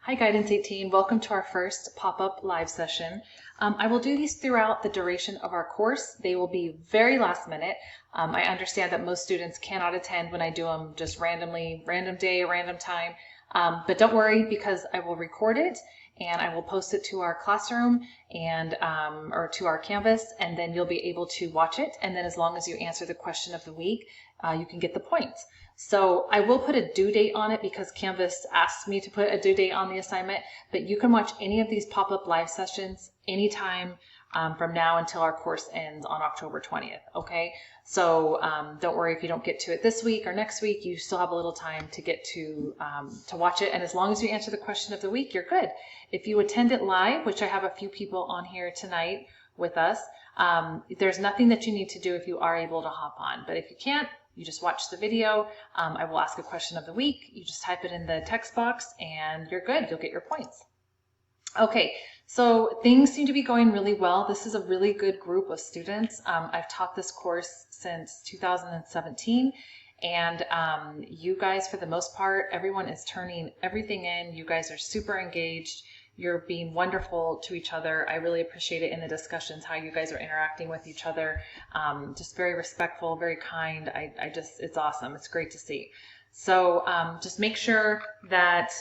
Hi Guidance 18, welcome to our first pop-up live session. I will do these throughout the duration of our course. They will be very last minute. I understand that most students cannot attend when I do them just randomly, random day, random time. But don't worry, because I will record it and I will post it to our classroom and or to our Canvas, and then you'll be able to watch it. And then as long as you answer the question of the week, you can get the points. So I will put a due date on it because Canvas asked me to put a due date on the assignment, but you can watch any of these pop-up live sessions anytime from now until our course ends on October 20th, okay? So don't worry if you don't get to it this week or next week, you still have a little time to get to watch it, and as long as you answer the question of the week, you're good. If you attend it live, which I have a few people on here tonight with us, there's nothing that you need to do if you are able to hop on, but if you can't, you just watch the video. I will ask a question of the week. You just type it in the text box and you're good. You'll get your points. Okay, so things seem to be going really well. This is a really good group of students. I've taught this course since 2017, and you guys, for the most part, everyone is turning everything in. You guys are super engaged. You're being wonderful to each other. I really appreciate it in the discussions, how you guys are interacting with each other. Just very respectful, very kind. It's awesome. It's great to see. So just make sure that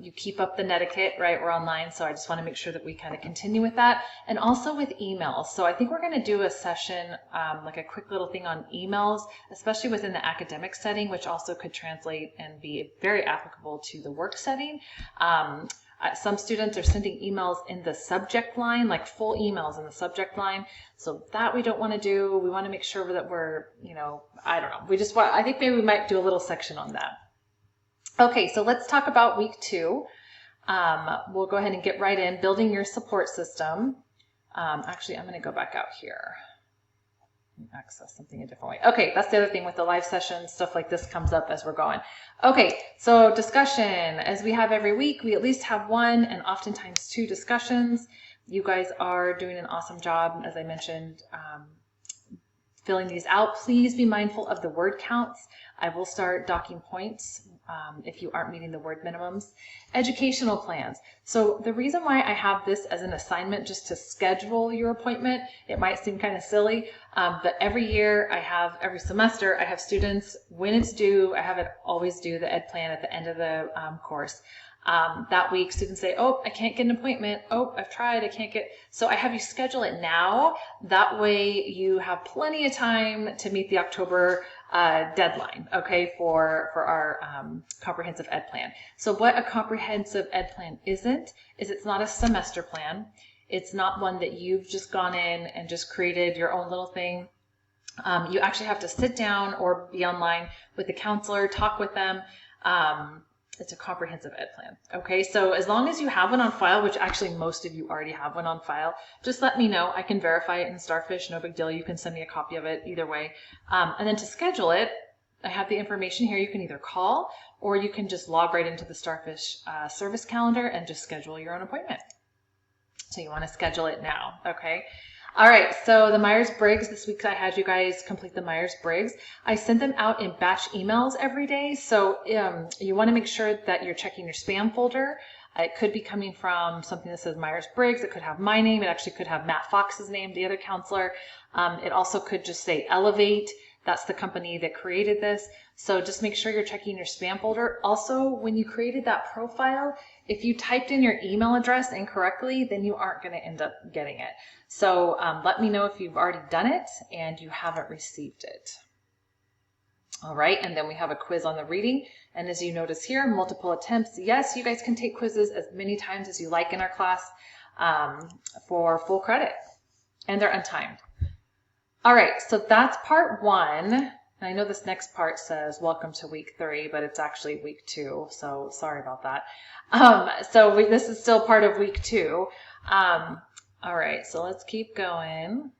you keep up the netiquette, right? We're online, so I just want to make sure that we kind of continue with that. And also with emails. So I think we're going to do a session, like a quick little thing on emails, especially within the academic setting, which also could translate and be very applicable to the work setting. Some students are sending emails in the subject line, like full emails in the subject line. So that we don't want to do. We want to make sure that we're, I don't know. I think maybe we might do a little section on that. Okay, so let's talk about week 2. We'll go ahead and get right in, building your support system. Actually, I'm going to go back out here. Access something a different way. Okay, that's the other thing with the live sessions, stuff like this comes up as we're going. Okay, so discussion. As we have every week, we at least have 1 and oftentimes 2 discussions. You guys are doing an awesome job, as I mentioned, filling these out. Please be mindful of the word counts. I will start docking points if you aren't meeting the word minimums. Educational plans. So the reason why I have this as an assignment just to schedule your appointment, it might seem kind of silly, but every semester I have students, when it's due, I have it always due the ed plan at the end of the course. That week, students say, oh, I can't get an appointment. Oh, I've tried, I can't get. So I have you schedule it now. That way you have plenty of time to meet the October deadline, okay, for our comprehensive ed plan. So what a comprehensive ed plan is it's not a semester plan. It's not one that you've just gone in and just created your own little thing. You actually have to sit down or be online with the counselor, talk with them. It's a comprehensive ed plan. Okay, so as long as you have one on file, which actually most of you already have one on file, just let me know. I can verify it in Starfish, no big deal. You can send me a copy of it either way. And then to schedule it, I have the information here. You can either call or you can just log right into the Starfish service calendar and just schedule your own appointment. So you want to schedule it now, okay? All right, so the Myers-Briggs, this week I had you guys complete the Myers-Briggs. I sent them out in batch emails every day, so you want to make sure that you're checking your spam folder. It could be coming from something that says Myers-Briggs. It could have my name. It actually could have Matt Fox's name, the other counselor. It also could just say Elevate. That's the company that created this. So just make sure you're checking your spam folder. Also, when you created that profile, if you typed in your email address incorrectly, then you aren't going to end up getting it. So let me know if you've already done it and you haven't received it. All right, and then we have a quiz on the reading. And as you notice here, multiple attempts. Yes, you guys can take quizzes as many times as you like in our class for full credit, and they're untimed. All right, so that's part 1. And I know this next part says welcome to week 3, but it's actually week 2, so sorry about that. This is still part of week 2. All right, so let's keep going.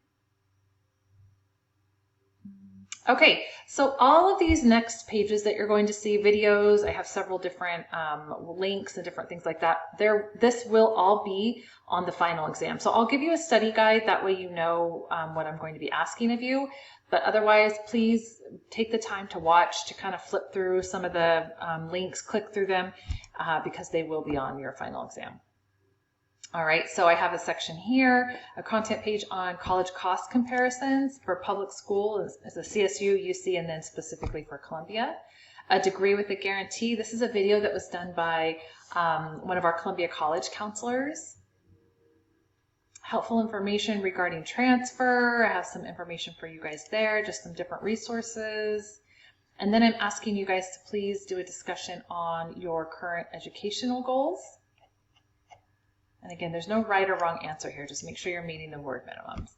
Okay, so all of these next pages that you're going to see, videos, I have several different links and different things like that. This will all be on the final exam. So I'll give you a study guide, that way you know what I'm going to be asking of you. But otherwise, please take the time to watch, to kind of flip through some of the links, click through them, because they will be on your final exam. All right, so I have a section here, a content page on college cost comparisons for public school as a CSU, UC, and then specifically for Columbia. A degree with a guarantee. This is a video that was done by one of our Columbia College counselors. Helpful information regarding transfer. I have some information for you guys there, just some different resources. And then I'm asking you guys to please do a discussion on your current educational goals. And again, there's no right or wrong answer here. Just make sure you're meeting the word minimums.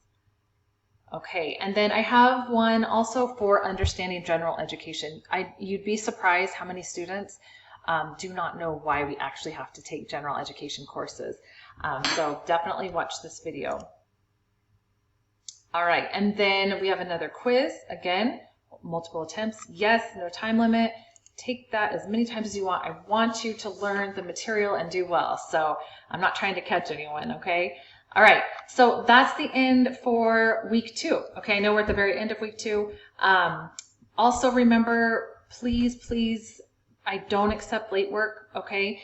Okay, and then I have one also for understanding general education. You'd be surprised how many students do not know why we actually have to take general education courses. So definitely watch this video. All right, and then we have another quiz. Again, multiple attempts. Yes, no time limit. Take that as many times as you want. I want you to learn the material and do well. So I'm not trying to catch anyone, okay? All right, so that's the end for week 2. Okay, I know we're at the very end of week 2. Also remember, please, I don't accept late work, okay?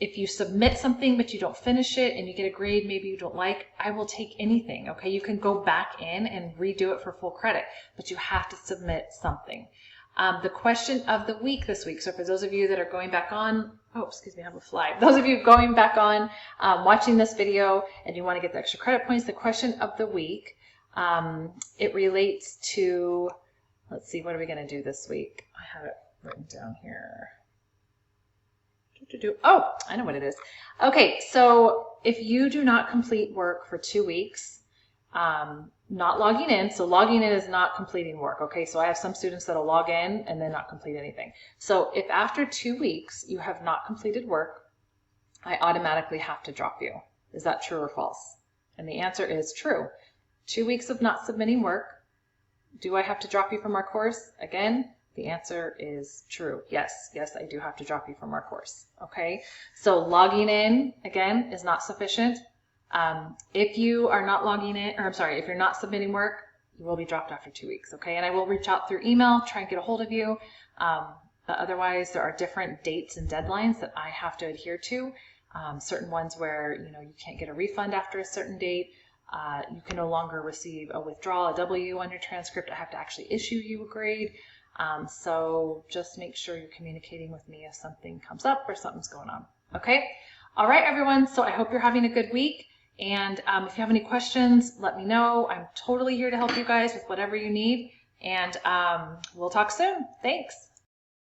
If you submit something but you don't finish it and you get a grade maybe you don't like, I will take anything, okay? You can go back in and redo it for full credit, but you have to submit something. The question of the week this week, so for those of you that are going back on, I have a fly. Those of you going back on, watching this video and you want to get the extra credit points, the question of the week, it relates to, let's see, what are we going to do this week? I have it written down here. Oh, I know what it is. Okay, so if you do not complete work for 2 weeks, not logging in. So logging in is not completing work. Okay, so I have some students that'll log in and then not complete anything. So if after 2 weeks you have not completed work, I automatically have to drop you. Is that true or false? And the answer is true. 2 weeks of not submitting work. Do I have to drop you from our course? Again, the answer is true. Yes, I do have to drop you from our course. Okay, so logging in, again, is not sufficient. If you are not logging in, or I'm sorry, if you're not submitting work, you will be dropped after 2 weeks, okay? And I will reach out through email, try and get a hold of you. But otherwise, there are different dates and deadlines that I have to adhere to. Certain ones where, you can't get a refund after a certain date. You can no longer receive a withdrawal, a W on your transcript. I have to actually issue you a grade. So just make sure you're communicating with me if something comes up or something's going on, okay? All right, everyone. So I hope you're having a good week. And if you have any questions, let me know. I'm totally here to help you guys with whatever you need. And we'll talk soon. Thanks.